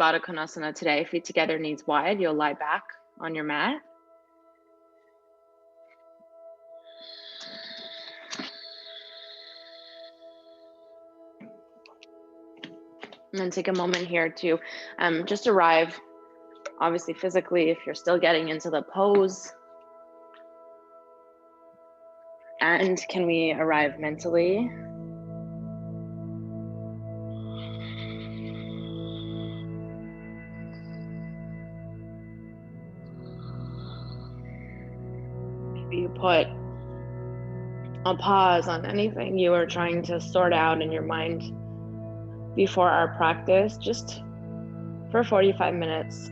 Baddha Konasana today, feet together, knees wide. You'll lie back on your mat. And then take a moment here to just arrive, obviously physically, if you're still getting into the pose. And can we arrive mentally? Maybe you put a pause on anything you were trying to sort out in your mind before our practice, just for 45 minutes.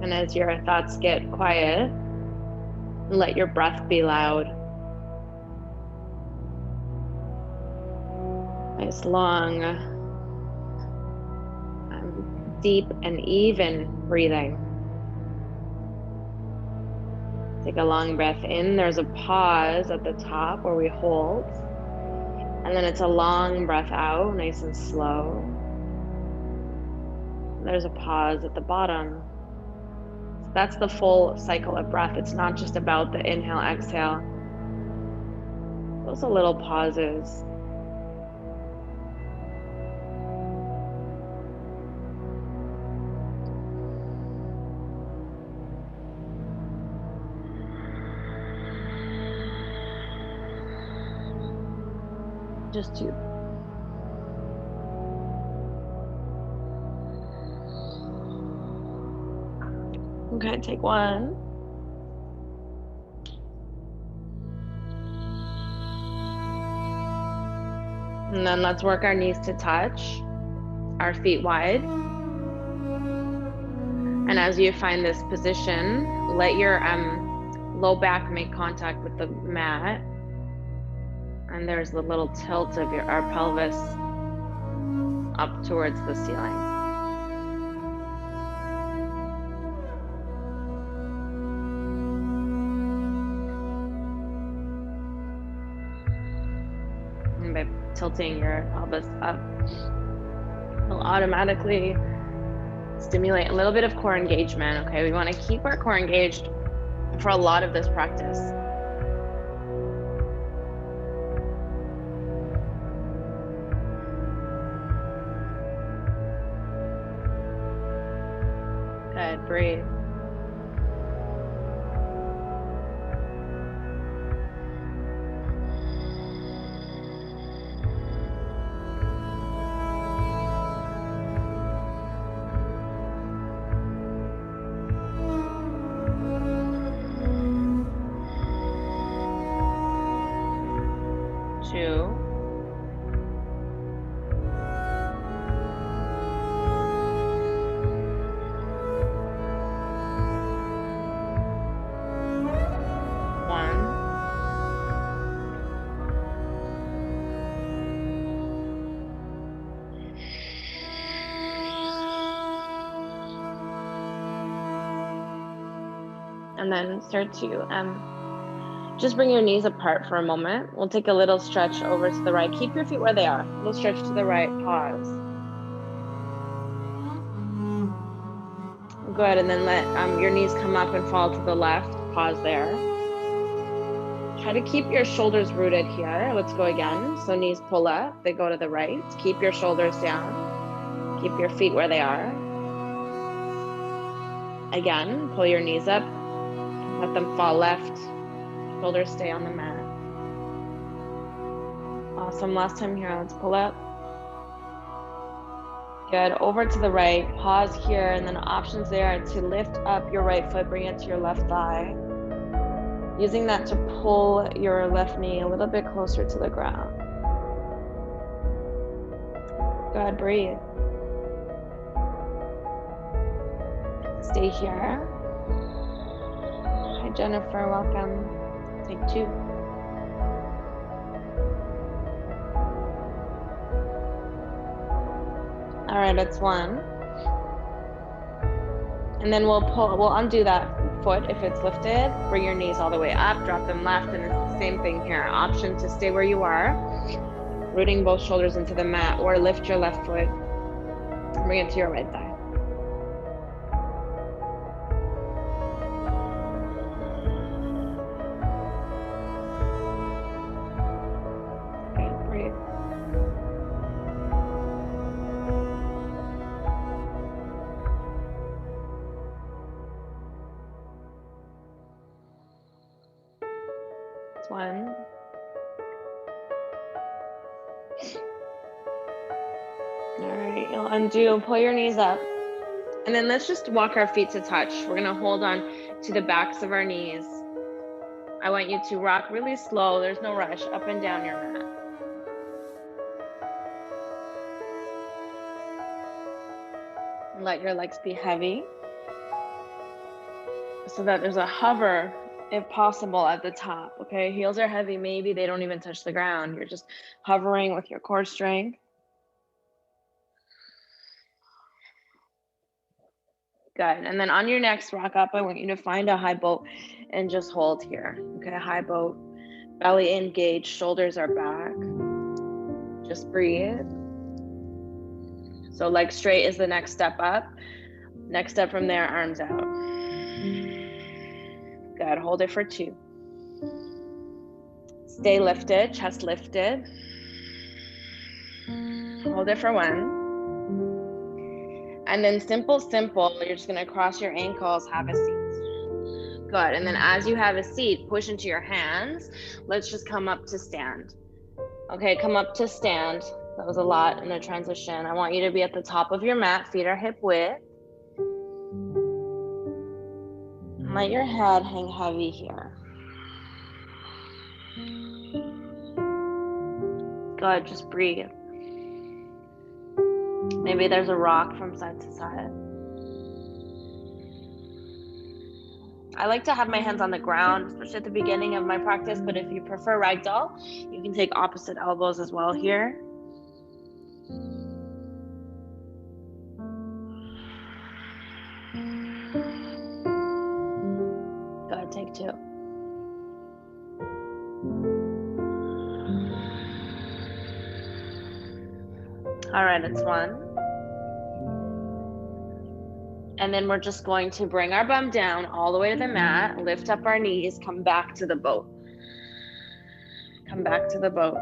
And as your thoughts get quiet, let your breath be loud. Nice, long, deep and even breathing. Take a long breath in. There's a pause at the top where we hold. And then it's a long breath out, nice and slow. There's a pause at the bottom. So that's the full cycle of breath. It's not just about the inhale, exhale. Those are little pauses. Just two. Okay, take one. And then let's work our knees to touch, our feet wide. And as you find this position, let your low back make contact with the mat. And there's the little tilt of our pelvis up towards the ceiling. And by tilting your pelvis up, it'll automatically stimulate a little bit of core engagement. Okay, we want to keep our core engaged for a lot of this practice. Good, breathe. Two. And then start to just bring your knees apart for a moment. We'll take a little stretch over to the right. Keep your feet where they are. A little stretch to the right, pause. Good, and then let your knees come up and fall to the left. Pause there. Try to keep your shoulders rooted here. Let's go again. So knees pull up, they go to the right. Keep your shoulders down. Keep your feet where they are. Again, pull your knees up. Let them fall left. Shoulders stay on the mat. Awesome. Last time here. Let's pull up. Good. Over to the right. Pause here. And then options there to lift up your right foot. Bring it to your left thigh. Using that to pull your left knee a little bit closer to the ground. Good. Breathe. Stay here. Hi, Jennifer. Welcome. Take two. All right, it's one. And then we'll undo that foot if it's lifted, bring your knees all the way up, drop them left, and it's the same thing here. Option to stay where you are, rooting both shoulders into the mat, or lift your left foot, bring it to your right thigh. Okay, breathe. One. All right, you'll undo, pull your knees up. And then let's just walk our feet to touch. We're gonna hold on to the backs of our knees. I want you to rock really slow, there's no rush, up and down your mat. And let your legs be heavy so that there's a hover, if possible, at the top, okay? Heels are heavy, maybe they don't even touch the ground. You're just hovering with your core strength. Good, and then on your next rock up, I want you to find a high boat and just hold here, okay? High boat, belly engaged, shoulders are back. Just breathe. So legs straight is the next step up. Next step from there, arms out. Good, hold it for 2. Stay lifted, chest lifted. Hold it for 1. And then simple, you're just gonna cross your ankles, have a seat. Good, and then as you have a seat, push into your hands. Let's just come up to stand. Okay, come up to stand. That was a lot in the transition. I want you to be at the top of your mat, feet are hip width. Let your head hang heavy here. Good, just breathe. Maybe there's a rock from side to side. I like to have my hands on the ground, especially at the beginning of my practice, but if you prefer ragdoll, you can take opposite elbows as well here. Good, take 2. All right, it's 1. And then we're just going to bring our bum down all the way to the mat, lift up our knees, come back to the boat. Come back to the boat.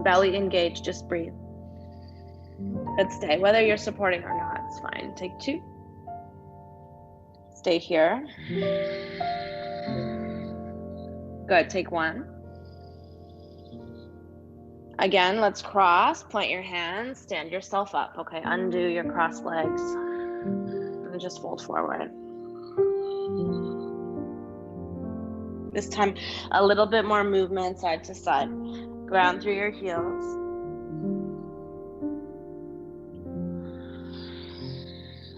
Belly engaged, just breathe. Good, stay. Whether you're supporting or not, it's fine. Take 2. Stay here. Good, take 1. Again, let's cross, plant your hands, stand yourself up, okay? Undo your crossed legs and just fold forward. This time, a little bit more movement side to side. Ground through your heels.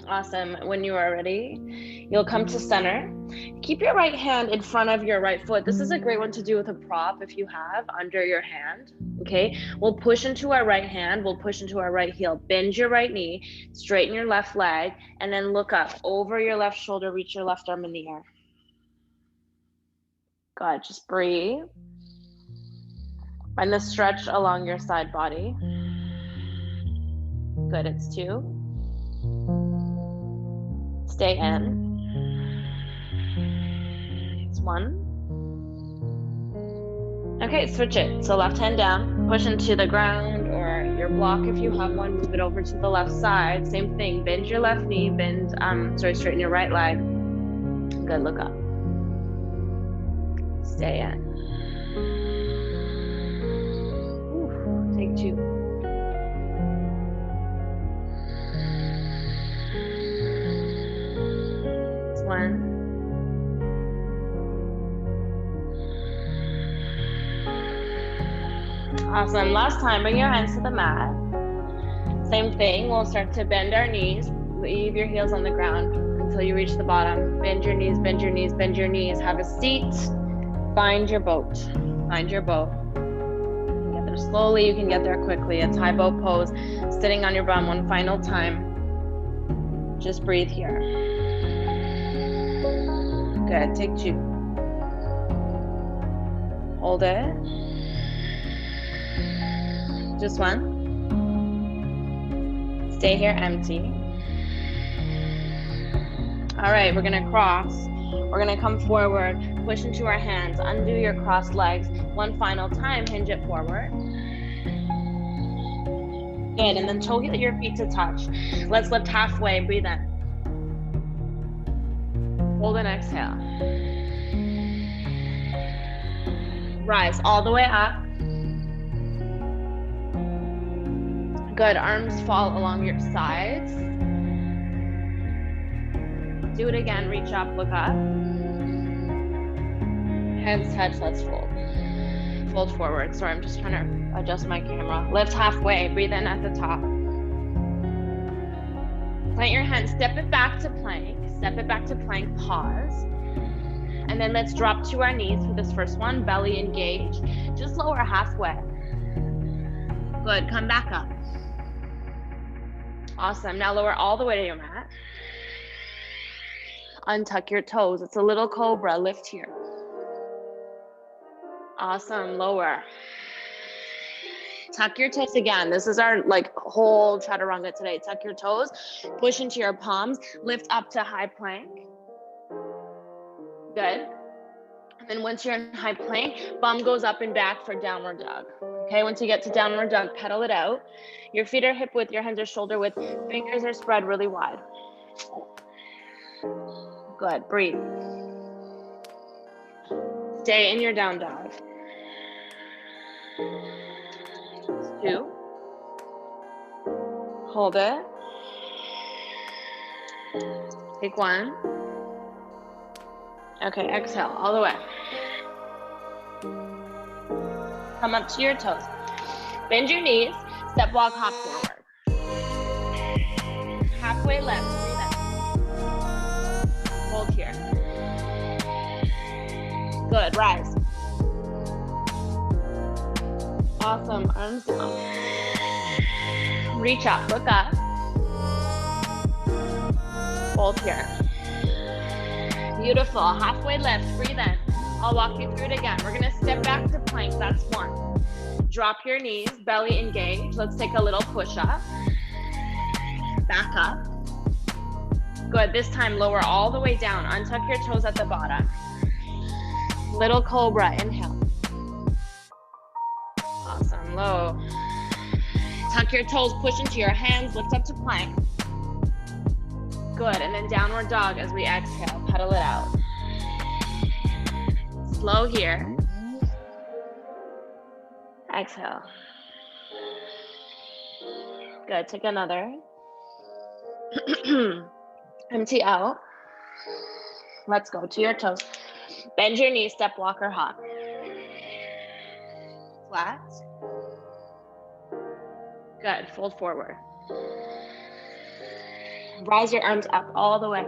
Awesome. When you are ready, you'll come to center. Keep your right hand in front of your right foot. This is a great one to do with a prop if you have under your hand. Okay, we'll push into our right hand, we'll push into our right heel, bend your right knee, straighten your left leg, and then look up over your left shoulder, reach your left arm in the air. Good, just breathe. Find the stretch along your side body. Good, it's 2. Stay in. It's 1. Okay, switch it. So left hand down, push into the ground or your block if you have one, move it over to the left side. Same thing, bend your left knee, straighten your right leg. Good, look up. Stay in. Ooh, take 2. It's 1. Awesome. Last time, bring your hands to the mat. Same thing. We'll start to bend our knees. Leave your heels on the ground until you reach the bottom. Bend your knees, bend your knees, bend your knees. Have a seat. Find your boat. Find your boat. You can get there slowly. You can get there quickly. It's high boat pose. Sitting on your bum one final time. Just breathe here. Good, take 2. Hold it. Just 1. Stay here empty. All right, we're gonna cross. We're gonna come forward, push into our hands, undo your crossed legs. One final time, hinge it forward. Good, and then toe your feet to touch. Let's lift halfway, breathe in. Hold and exhale. Rise all the way up. Good, arms fall along your sides. Do it again, reach up, look up. Hands touch, let's fold. Fold forward. Sorry, I'm just trying to adjust my camera. Lift halfway, breathe in at the top. Plant your hands, step it back to plank. Step it back to plank, pause. And then let's drop to our knees for this first one, belly engage. Just lower halfway. Good, come back up. Awesome, now lower all the way to your mat. Untuck your toes, it's a little cobra, lift here. Awesome, lower. Tuck your toes again. This is our whole chaturanga today. Tuck your toes, push into your palms, lift up to high plank. Good. And then once you're in high plank, bum goes up and back for downward dog. Okay, once you get to downward dog, pedal it out. Your feet are hip width, your hands are shoulder width, fingers are spread really wide. Good, breathe. Stay in your down dog. 2. Hold it. Take 1. Okay, exhale all the way. Come up to your toes. Bend your knees, step, walk, hop forward. Halfway left, breathe in. Hold here. Good, rise. Awesome, arms down. Reach up, look up. Hold here. Beautiful, halfway lift, breathe in. I'll walk you through it again. We're gonna step back to plank, that's 1. Drop your knees, belly engage. Let's take a little push up. Back up. Good, this time lower all the way down. Untuck your toes at the bottom. Little cobra, inhale. Awesome, low. Tuck your toes, push into your hands, lift up to plank. Good, and then downward dog as we exhale, pedal it out. Slow here. Exhale. Good, take another. Empty out. Let's go to your toes. Bend your knees, step, walk, or hop. Flat. Good, fold forward. Rise your arms up all the way.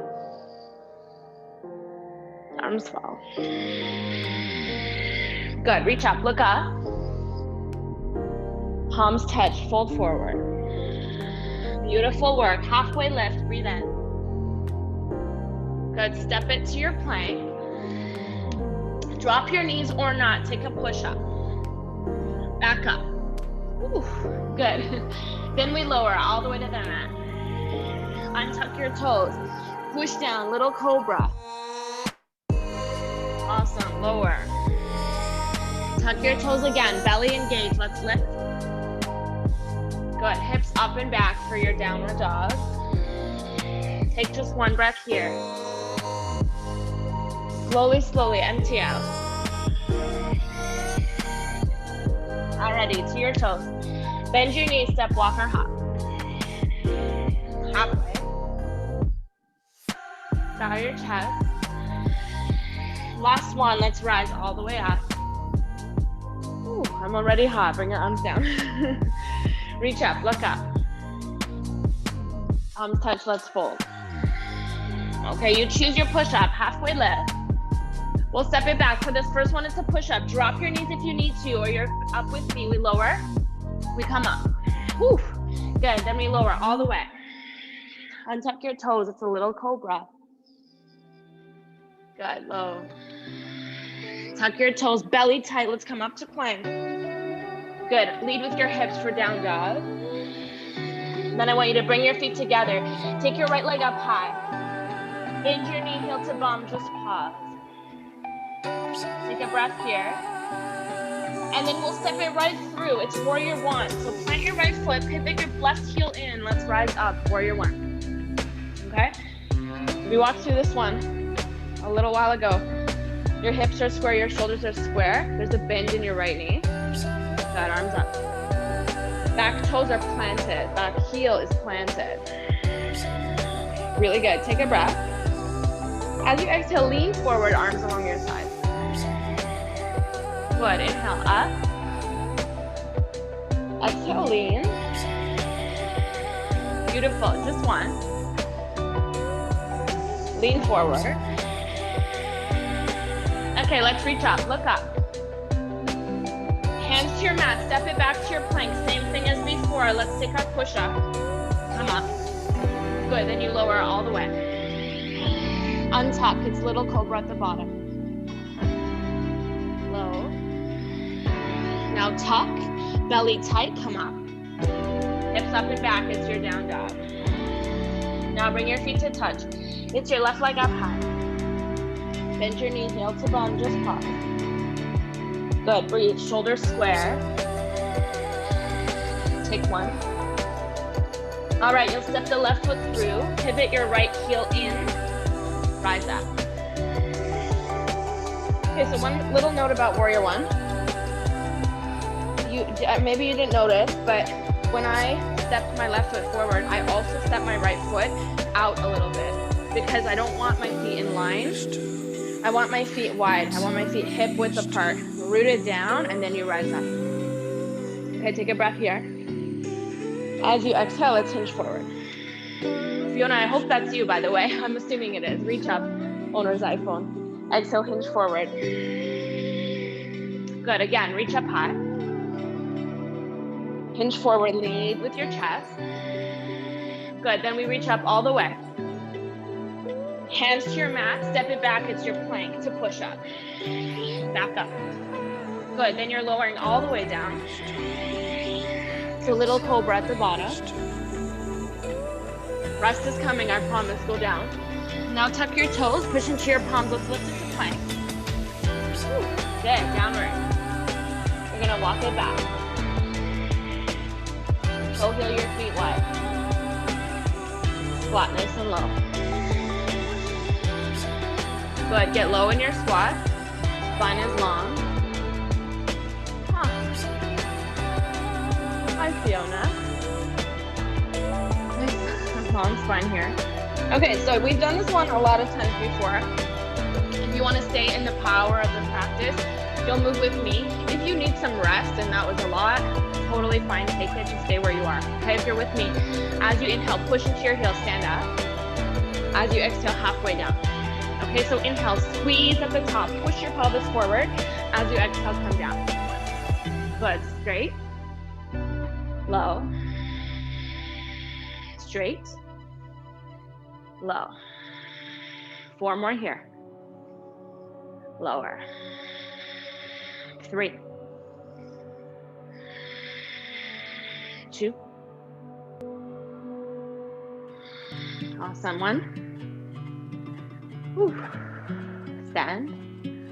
Arms fall. Good, reach up, look up. Palms touch, fold forward. Beautiful work, halfway lift, breathe in. Good, step it to your plank. Drop your knees or not, take a push up. Back up. Ooh, good. Then we lower all the way to the mat. Untuck your toes. Push down, little cobra. Awesome, lower. Tuck your toes again, belly engage, let's lift. Good, hips up and back for your downward dog. Take just 1 breath here. Slowly, slowly, empty out. Alrighty, to your toes. Bend your knees, step, walk, or hop. Halfway. Bow your chest. Last one, let's rise all the way up. Ooh, I'm already hot, bring your arms down. Reach up, look up. Palms touch, let's fold. Okay, you choose your push-up, halfway lift. We'll step it back. For this first one, it's a push-up. Drop your knees if you need to, or you're up with me. We lower, we come up. Whew. Good, then we lower all the way. Untuck your toes. It's a little cobra. Good, low. Tuck your toes, belly tight. Let's come up to plank. Good, lead with your hips for down dog. Then I want you to bring your feet together. Take your right leg up high. Bend your knee, heel to bum, just pause. Take a breath here. And then we'll step it right through. It's warrior one. So plant your right foot, pivot your left heel in. Let's rise up, warrior one. Okay? We walked through this one a little while ago. Your hips are square, your shoulders are square. There's a bend in your right knee. Good, arms up. Back toes are planted. Back heel is planted. Really good. Take a breath. As you exhale, lean forward, arms along your sides. Good. Inhale up. Exhale, lean. Beautiful. Just one. Lean forward. Okay, let's reach up. Look up. Hands to your mat. Step it back to your plank. Same thing as before. Let's take our push-up. Come up. Good. Then you lower all the way. Untuck. It's little cobra at the bottom. Low. Now tuck. Belly tight. Come up. Hips up and back. It's your down dog. Now bring your feet to touch. It's your left leg up high. Bend your knee, heel to bum, just pause. Good, breathe, shoulders square. Take one. All right, you'll step the left foot through, pivot your right heel in, rise up. Okay, so one little note about warrior one. Maybe you didn't notice, but when I stepped my left foot forward, I also stepped my right foot out a little bit because I don't want my feet in line. I want my feet wide. I want my feet hip width apart, rooted down, and then you rise up. Okay, take a breath here. As you exhale, let's hinge forward. Fiona, I hope that's you, by the way. I'm assuming it is. Reach up, owner's iPhone. Exhale, hinge forward. Good, again, reach up high. Hinge forward, lead with your chest. Good, then we reach up all the way. Hands to your mat, step it back, it's your plank to push up. Back up. Good, then you're lowering all the way down. So little cobra at the bottom. Rest is coming, I promise, go down. Now tuck your toes, push into your palms, let's lift it to plank. Good, downward. You're gonna walk it back. Toe heel your feet wide. Squat nice and low. Good, get low in your squat. Spine is long. Huh. Hi, Fiona. Nice long spine here. Okay, so we've done this one a lot of times before. If you want to stay in the power of the practice, you'll move with me. If you need some rest and that was a lot, totally fine, take it, just stay where you are. Okay, if you're with me, as you inhale, push into your heels, stand up. As you exhale, halfway down. Okay, so inhale, squeeze at the top, push your pelvis forward. As you exhale, come down. Good, straight, low, straight, low. 4 more here. Lower. 3, 2. Awesome, 1. Whew. Stand.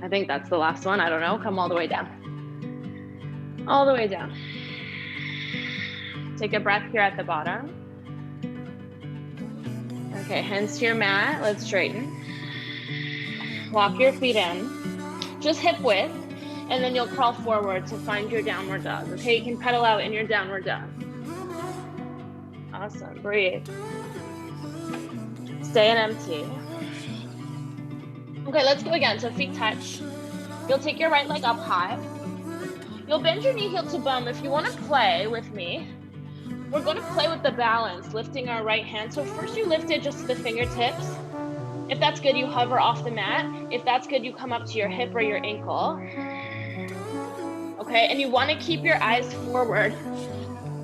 I think that's the last one. I don't know. Come all the way down. All the way down. Take a breath here at the bottom. Okay, hands to your mat. Let's straighten. Walk your feet in. Just hip width. And then you'll crawl forward to find your downward dog. Okay, you can pedal out in your downward dog. Awesome. Breathe. Stay and empty. Okay, let's go again. So feet touch. You'll take your right leg up high. You'll bend your knee heel to bum. If you want to play with me, we're going to play with the balance, lifting our right hand. So first you lift it just to the fingertips. If that's good, you hover off the mat. If that's good, you come up to your hip or your ankle. Okay, and you want to keep your eyes forward.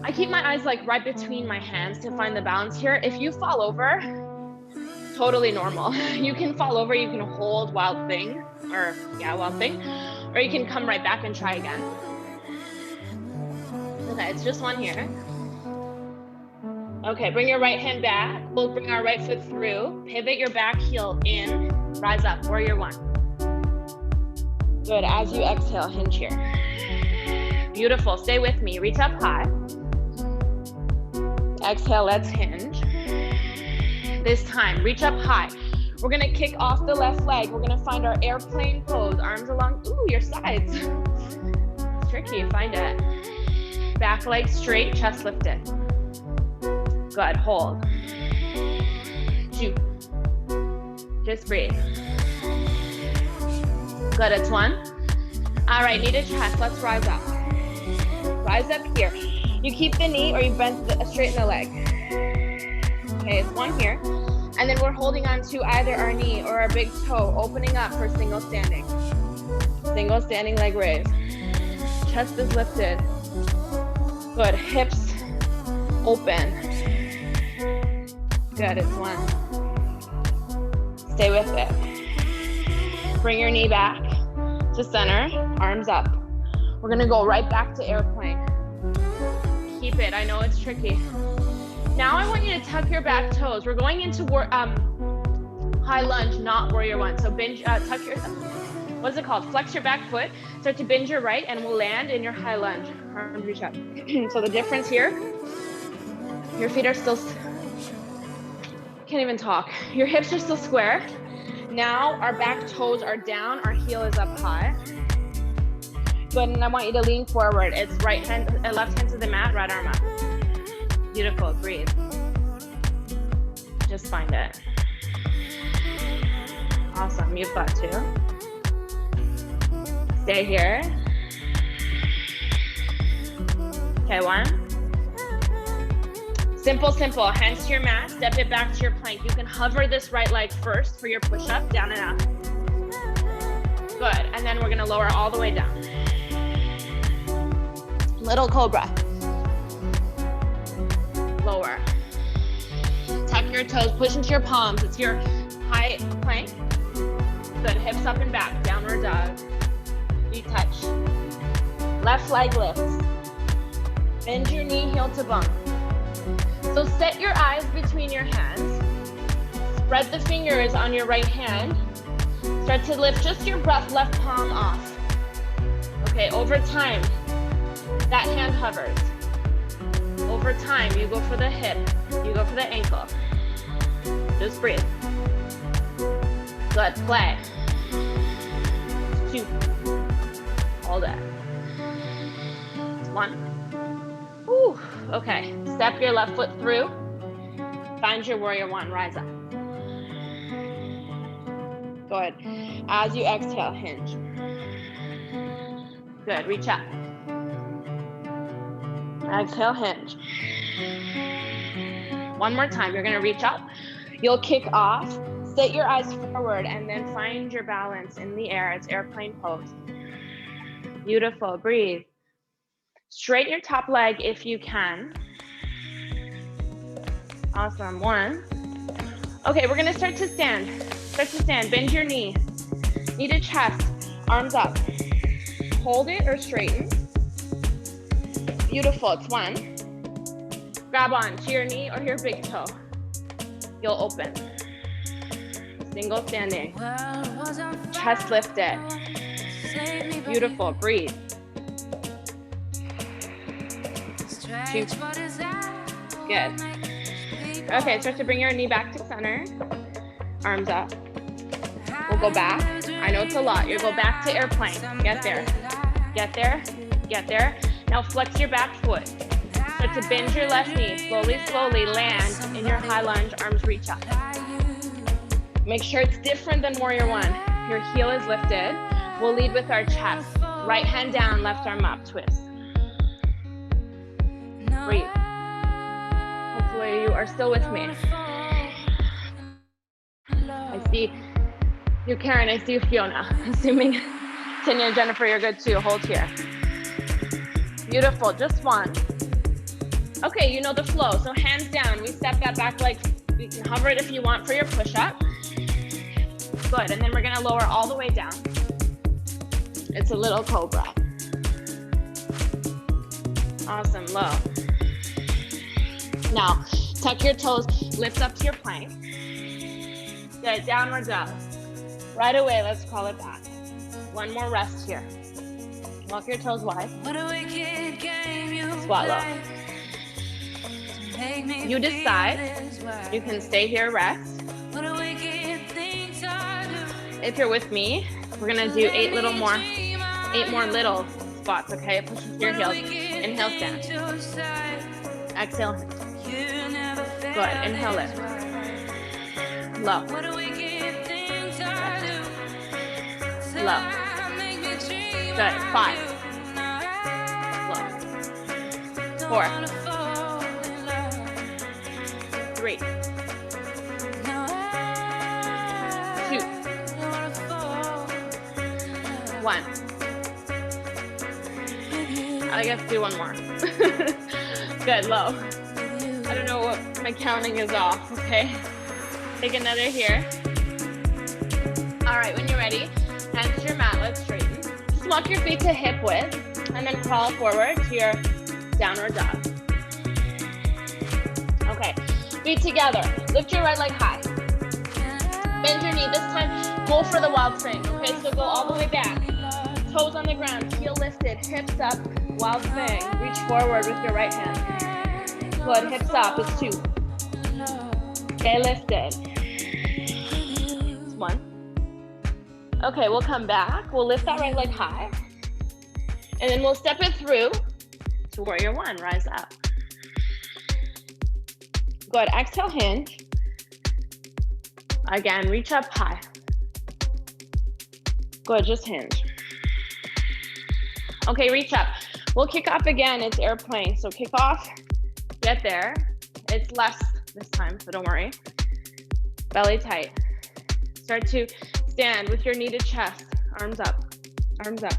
I keep my eyes like right between my hands to find the balance here. If you fall over, totally normal. You can fall over, you can hold wild thing, or you can come right back and try again. Okay, it's just one here. Okay, bring your right hand back. We'll bring our right foot through. Pivot your back heel in. Rise up, warrior one. Good, as you exhale, hinge here. Beautiful, stay with me. Reach up high. Exhale, let's hinge. This time, reach up high. We're gonna kick off the left leg. We're gonna find our airplane pose. Arms along, your sides. It's tricky, find it. Back leg straight, chest lifted. Good, hold. 2. Just breathe. Good, it's 1. All right, knee to chest, let's rise up. Rise up here. You keep the knee or you straighten the leg. Okay, it's 1 here. And then we're holding on to either our knee or our big toe, opening up for single standing. Single standing leg raise. Chest is lifted. Good, hips open. Good, it's 1. Stay with it. Bring your knee back to center, arms up. We're gonna go right back to airplane. Keep it, I know it's tricky. Now I want you to tuck your back toes. We're going into high lunge, not warrior one. So binge, tuck your, what's it called? Flex your back foot, start to binge your right and we'll land in your high lunge. Arms reach up. So the difference here, your feet are still, can't even talk. Your hips are still square. Now our back toes are down, our heel is up high. Good, and I want you to lean forward. It's right hand, left hand to the mat, right arm up. Beautiful, breathe. Just find it. Awesome, you've got 2. Stay here. Okay, 1. Simple, simple, hands to your mat, step it back to your plank. You can hover this right leg first for your push-up, down and up. Good, and then we're gonna lower all the way down. Little cobra. Lower. Tuck your toes, push into your palms. It's your high plank. Good, hips up and back, downward dog. You touch. Left leg lifts. Bend your knee, heel to bum. So set your eyes between your hands. Spread the fingers on your right hand. Start to lift just your left palm off. Okay, over time, that hand hovers. Over time, you go for the hip, you go for the ankle. Just breathe. Good, play. 2. Hold it. 1. Whew. Okay, step your left foot through. Find your warrior one, rise up. Good. As you exhale, hinge. Good, reach up. Exhale, hinge. One more time, you're gonna reach up. You'll kick off, set your eyes forward, and then find your balance in the air. It's airplane pose. Beautiful, breathe. Straighten your top leg if you can. Awesome, 1. Okay, we're gonna start to stand. Start to stand, bend your knee. Knee to chest, arms up. Hold it or straighten. Beautiful, it's 1. Grab on to your knee or your big toe. You'll open. Single standing. Chest lifted. Beautiful, breathe. 2. Good. Okay, start to bring your knee back to center. Arms up. We'll go back. I know it's a lot. You'll go back to airplane. Get there. Get there. Get there. Now flex your back foot. Start to bend your left knee. Slowly, slowly land in your high lunge. Arms reach up. Make sure it's different than warrior one. Your heel is lifted. We'll lead with our chest. Right hand down, left arm up. Twist. Breathe. Hopefully you are still with me. I see you, Karen. I see you, Fiona. Assuming Tanya and Jennifer, you're good too. Hold here. Beautiful. Just 1. Okay, you know the flow. So hands down, we step that back leg. You can hover it if you want for your push-up. Good, and then we're gonna lower all the way down. It's a little cobra. Awesome, low. Now, tuck your toes, lift up to your plank. Good, downward dog. Right away, let's call it back. One more rest here. Walk your toes wide. Squat low. You decide. You can stay here, rest. If you're with me, we're gonna do 8 more little squats, okay? Push into your heels. Inhale, stand. Exhale. Good, inhale, lift. Low. Low. Good, 5. Low. 4. 3. 2. One. I guess do one more. Good, low. I don't know what my counting is off, okay? Take another here. All right, when you're ready, hands to your mat, let's straighten. Just walk your feet to hip width and then crawl forward to your downward dog. Okay, feet together. Lift your right leg high. Bend your knee. This time, go for the wild swing. Okay, so go all the way back. Toes on the ground, heel lifted, hips up, wild swing. Reach forward with your right hand. Good, hips up, it's 2. Stay lifted. It's 1. Okay, we'll come back. We'll lift that right leg high. And then we'll step it through to warrior 1, rise up. Good, exhale, hinge. Again, reach up high. Good, just hinge. Okay, reach up. We'll kick off again, it's airplane. So kick off, get there. It's less this time, so don't worry. Belly tight. Start to stand with your knee to chest, arms up, arms up.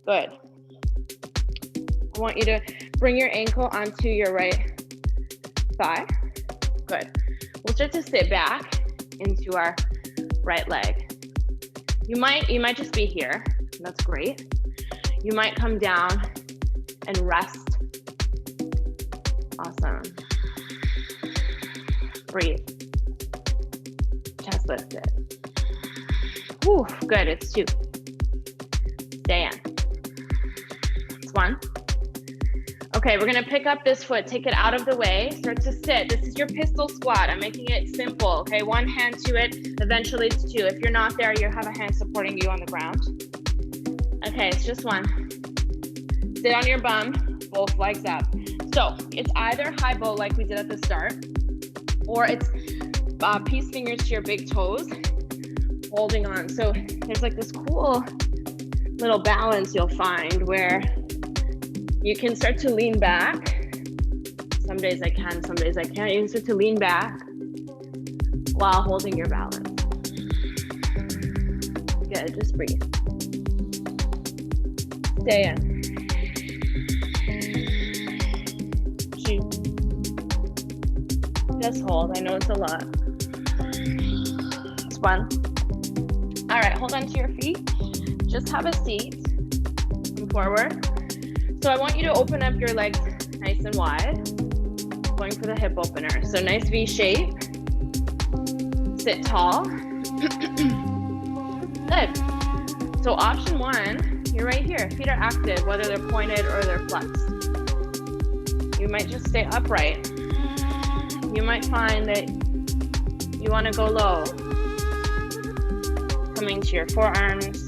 Good. I want you to bring your ankle onto your right thigh. Good. We'll start to sit back into our right leg. You might just be here. That's great. You might come down and rest. Awesome. Breathe. Chest lifted. Whew, good, it's 2. Stay in. It's 1. Okay, we're gonna pick up this foot, take it out of the way, start to sit. This is your pistol squat. I'm making it simple, okay? 1 hand to it, eventually it's 2. If you're not there, you have a hand supporting you on the ground. Okay, it's just 1. Sit on your bum, both legs up. So it's either high bow like we did at the start, or it's peace fingers to your big toes, holding on. So there's like this cool little balance you'll find where you can start to lean back. Some days I can, some days I can't. You can start to lean back while holding your balance. Good, just breathe. Stay in. 2. Just hold, I know it's a lot. It's 1. All right, hold on to your feet. Just have a seat, come forward. So I want you to open up your legs nice and wide, going for the hip opener. So nice V shape, sit tall. Good. So option 1, you're right here. Feet are active, whether they're pointed or they're flexed. You might just stay upright. You might find that you want to go low, coming to your forearms.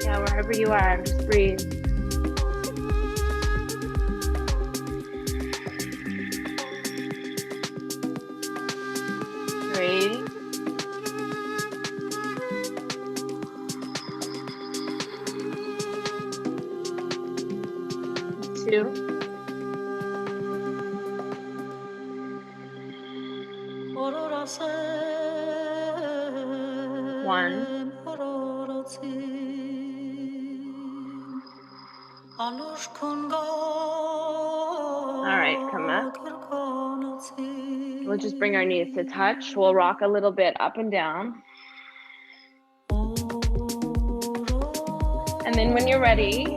Yeah, wherever you are, just breathe. Breathe. 2. 1. All right, come up. We'll just bring our knees to touch. We'll rock a little bit up and down. And then when you're ready,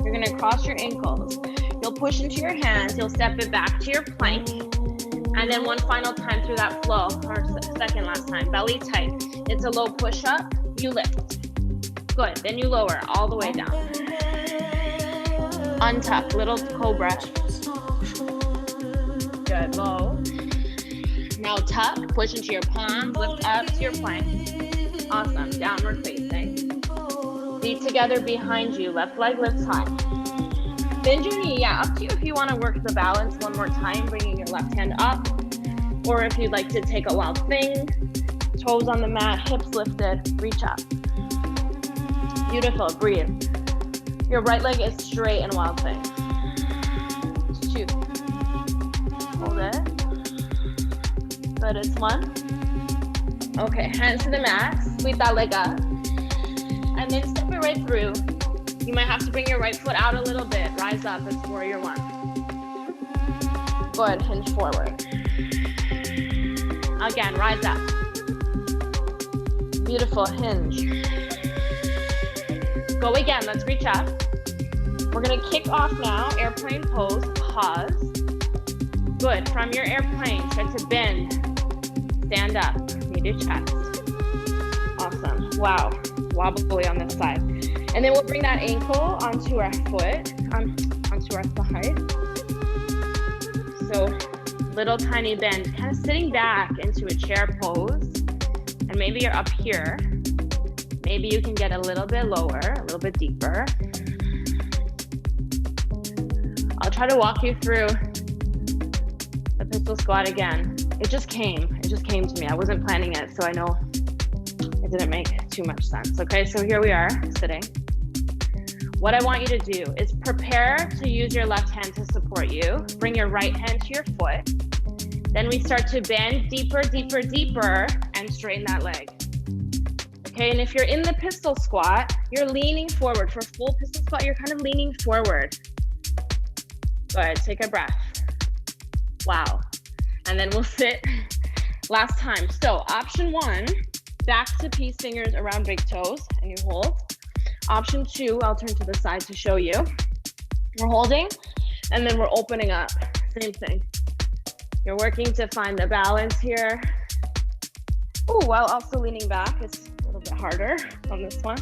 you're gonna cross your ankles. You'll push into your hands, you'll step it back to your plank. And then one final time through that flow, or second last time, belly tight. It's a low push up, you lift. Good, then you lower all the way down. Untuck, little cobra. Good, low. Now tuck, push into your palms, lift up to your plank. Awesome, downward facing. Feet together behind you, left leg lifts high. Bend your knee, yeah, up to you if you want to work the balance one more time, bringing your left hand up. Or if you'd like to take a wild thing, toes on the mat, hips lifted, reach up. Beautiful, breathe. Your right leg is straight and wild thing. 2. Hold it. Good, it's 1. Okay, hands to the mat, sweep that leg up. And then step it right through. You might have to bring your right foot out a little bit. Rise up, it's warrior 1. Good, hinge forward. Again, rise up. Beautiful, hinge. Go again, let's reach up. We're gonna kick off now, airplane pose, pause. Good, from your airplane, start to bend. Stand up, meet your chest. Awesome, wow, wobbly on this side. And then we'll bring that ankle onto our foot, onto our thigh. So, little tiny bend, kind of sitting back into a chair pose. And maybe you're up here. Maybe you can get a little bit lower, a little bit deeper. I'll try to walk you through the pistol squat again. It just came to me. I wasn't planning it, so I know it didn't make too much sense. Okay, so here we are, sitting. What I want you to do is prepare to use your left hand to support you. Bring your right hand to your foot. Then we start to bend deeper, deeper, deeper, and straighten that leg. Okay, and if you're in the pistol squat, you're leaning forward. For full pistol squat, you're kind of leaning forward. Good, take a breath. Wow. And then we'll sit last time. So option 1, back to peace fingers around big toes, and you hold. Option 2, I'll turn to the side to show you. We're holding, and then we're opening up. Same thing. You're working to find the balance here. Ooh, while also leaning back. It's a little bit harder on this one.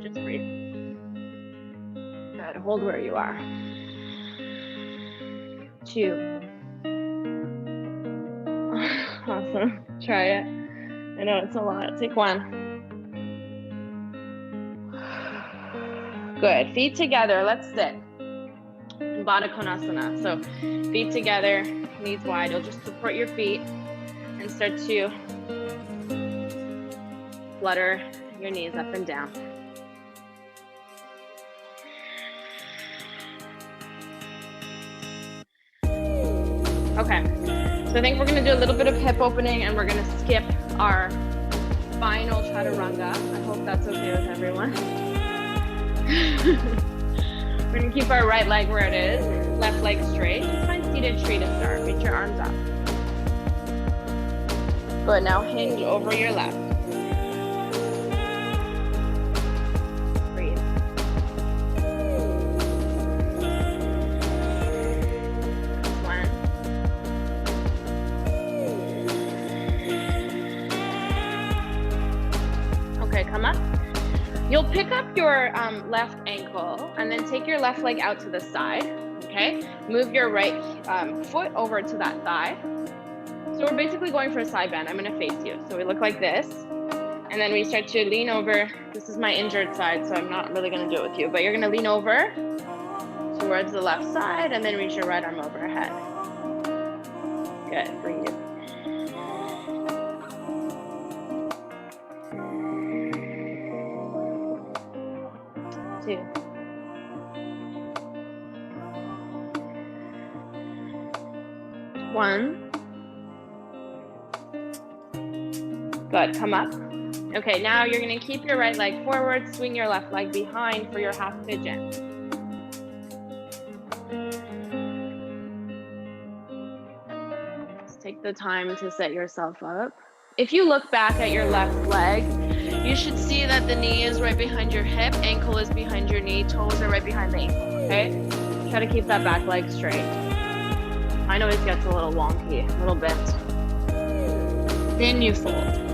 Just breathe. Good, hold where you are. 2. Awesome, try it. I know it's a lot, take 1. Good, feet together, let's sit. Baddha Konasana. So feet together, knees wide. You'll just support your feet and start to flutter your knees up and down. Okay, so I think we're gonna do a little bit of hip opening and we're gonna skip our final chaturanga. I hope that's okay with everyone. We're gonna keep our right leg where it is, left leg straight. Just find seated tree to start. Reach your arms up. Good, now hinge over your left. Breathe. One. Okay, come up. You'll pick up your left ankle and then take your left leg out to the side, okay? Move your right foot over to that thigh. So we're basically going for a side bend. I'm gonna face you. So we look like this. And then we start to lean over. This is my injured side, so I'm not really gonna do it with you, but you're gonna lean over towards the left side and then reach your right arm overhead. Good, breathe. 2. One. Good, come up. Okay, now you're gonna keep your right leg forward, swing your left leg behind for your half pigeon. Just take the time to set yourself up. If you look back at your left leg, you should see that the knee is right behind your hip, ankle is behind your knee, toes are right behind the ankle, okay? Try to keep that back leg straight. I know it gets a little wonky, a little bit. Then you fold.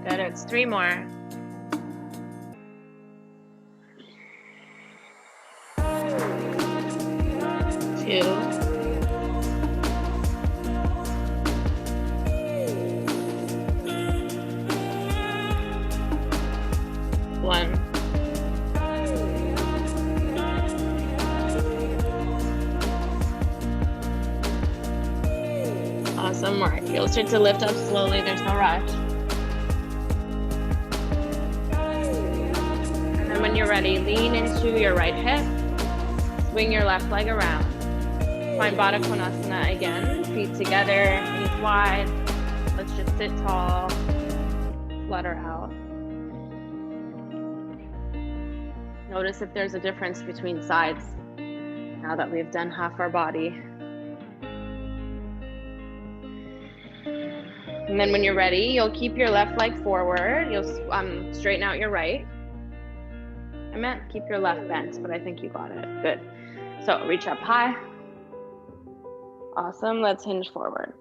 Good, it's 3 more. 2. 1. Awesome work. You'll start to lift up slowly, there's no rush. And then when you're ready, lean into your right hip, swing your left leg around. Find Baddha Konasana again, feet together, knees wide. Let's just sit tall, flutter out. Notice if there's a difference between sides now that we've done half our body. And then when you're ready, you'll keep your left leg forward. You'll straighten out your right. I meant keep your left bent, but I think you got it. Good. So reach up high. Awesome. Let's hinge forward.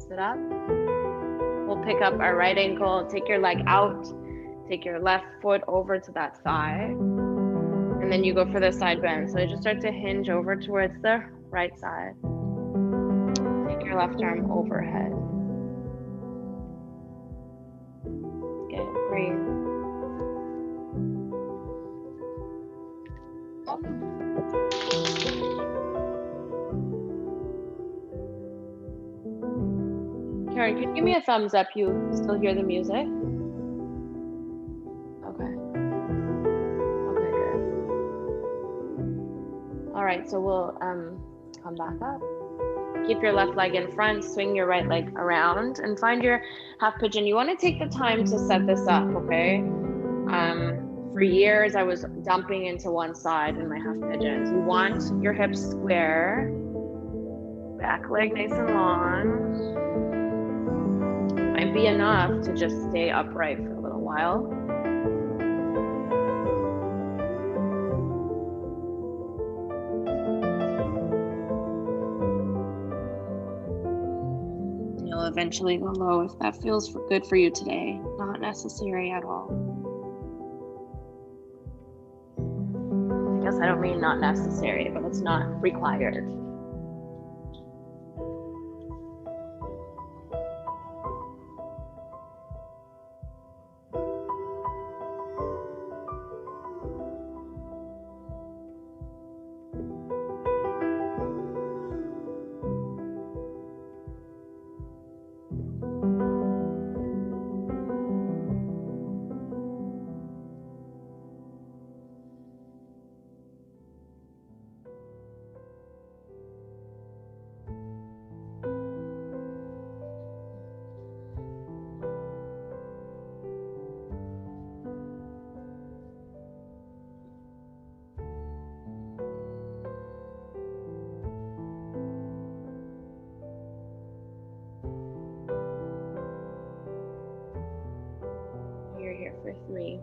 Sit up. We'll pick up our right ankle, take your leg out, take your left foot over to that thigh, and then you go for the side bend. So you just start to hinge over towards the right side. Take your left arm overhead. Good, breathe. Karen, could you give me a thumbs up? You still hear the music? Okay. Okay, good. All right, so we'll come back up. Keep your left leg in front, swing your right leg around, and find your half pigeon. You want to take the time to set this up, okay? For years, I was dumping into one side in my half pigeons. You want your hips square, back leg nice and long. Might be enough to just stay upright for a little while. You'll eventually go low if that feels good for you today. Not necessary at all. I guess I don't mean not necessary, but it's not required. for 3.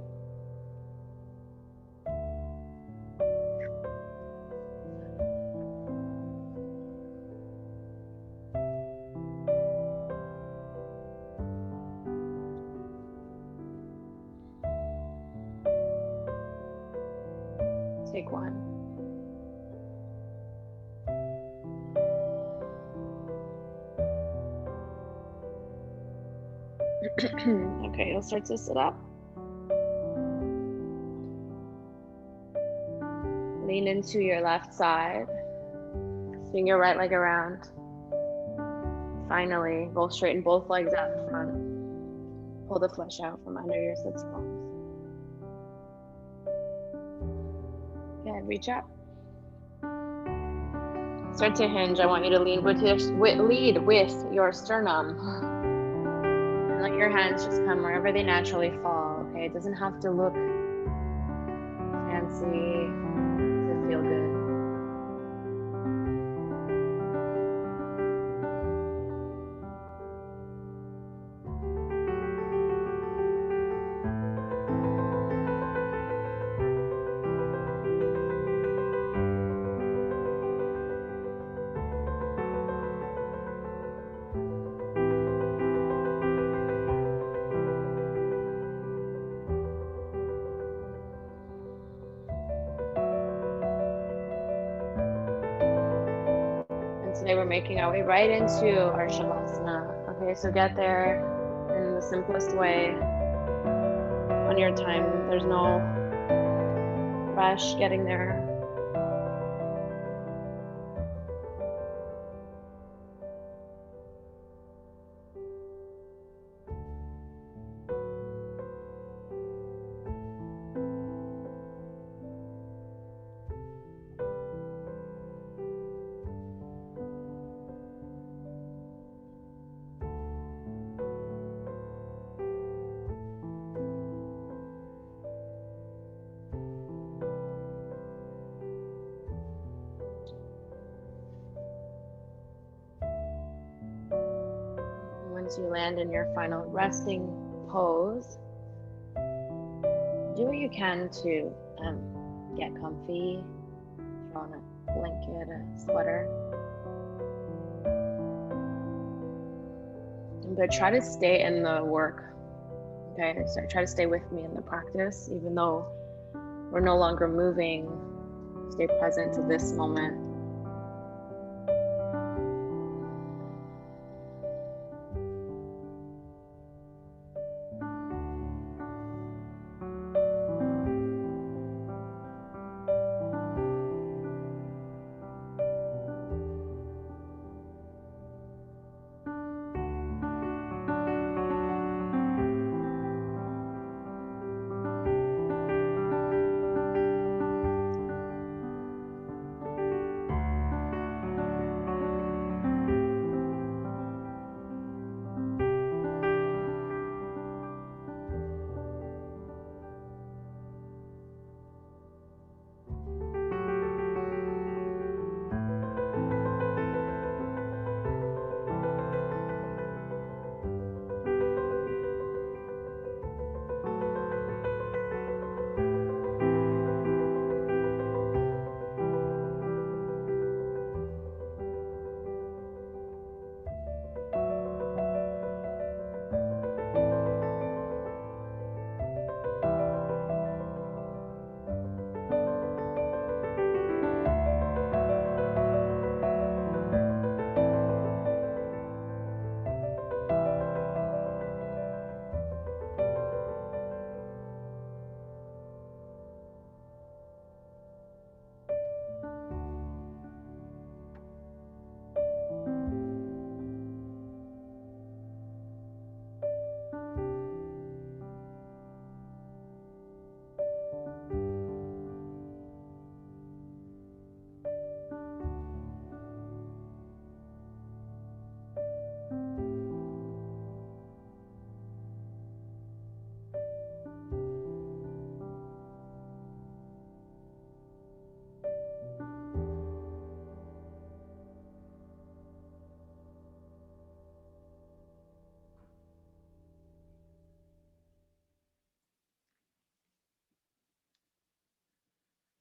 Take 1. Okay, you'll start to sit up. Lean into your left side. Swing your right leg around. Finally, go straighten both legs out in front. Pull the flesh out from under your sits bones. Good, reach up. Start to hinge. I want you to lead with your sternum. And let your hands just come wherever they naturally fall, okay? It doesn't have to look fancy to feel good. Today we're making our way right into our Shavasana. Okay, so get there in the simplest way on your time. There's no rush getting there. Once you land in your final resting pose, do what you can to get comfy, throw on a blanket, a sweater. But try to stay in the work, okay? So try to stay with me in the practice, even though we're no longer moving. Stay present to this moment.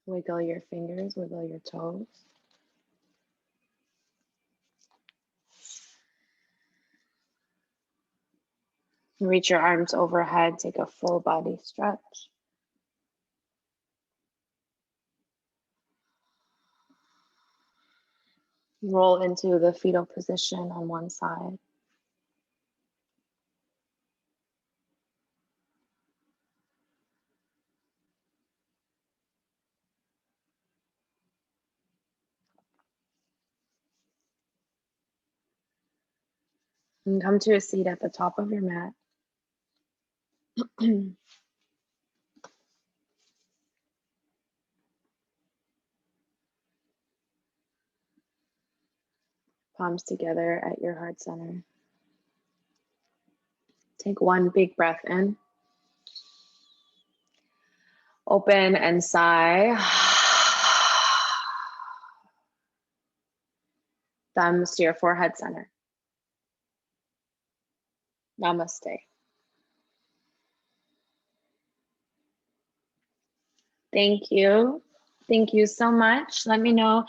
Wiggle your fingers, wiggle your toes. Reach your arms overhead, take a full body stretch. Roll into the fetal position on one side. And come to a seat at the top of your mat. Palms together at your heart center. Take one big breath in. Open and sigh. Thumbs to your forehead center. Namaste. Thank you. Thank you so much. Let me know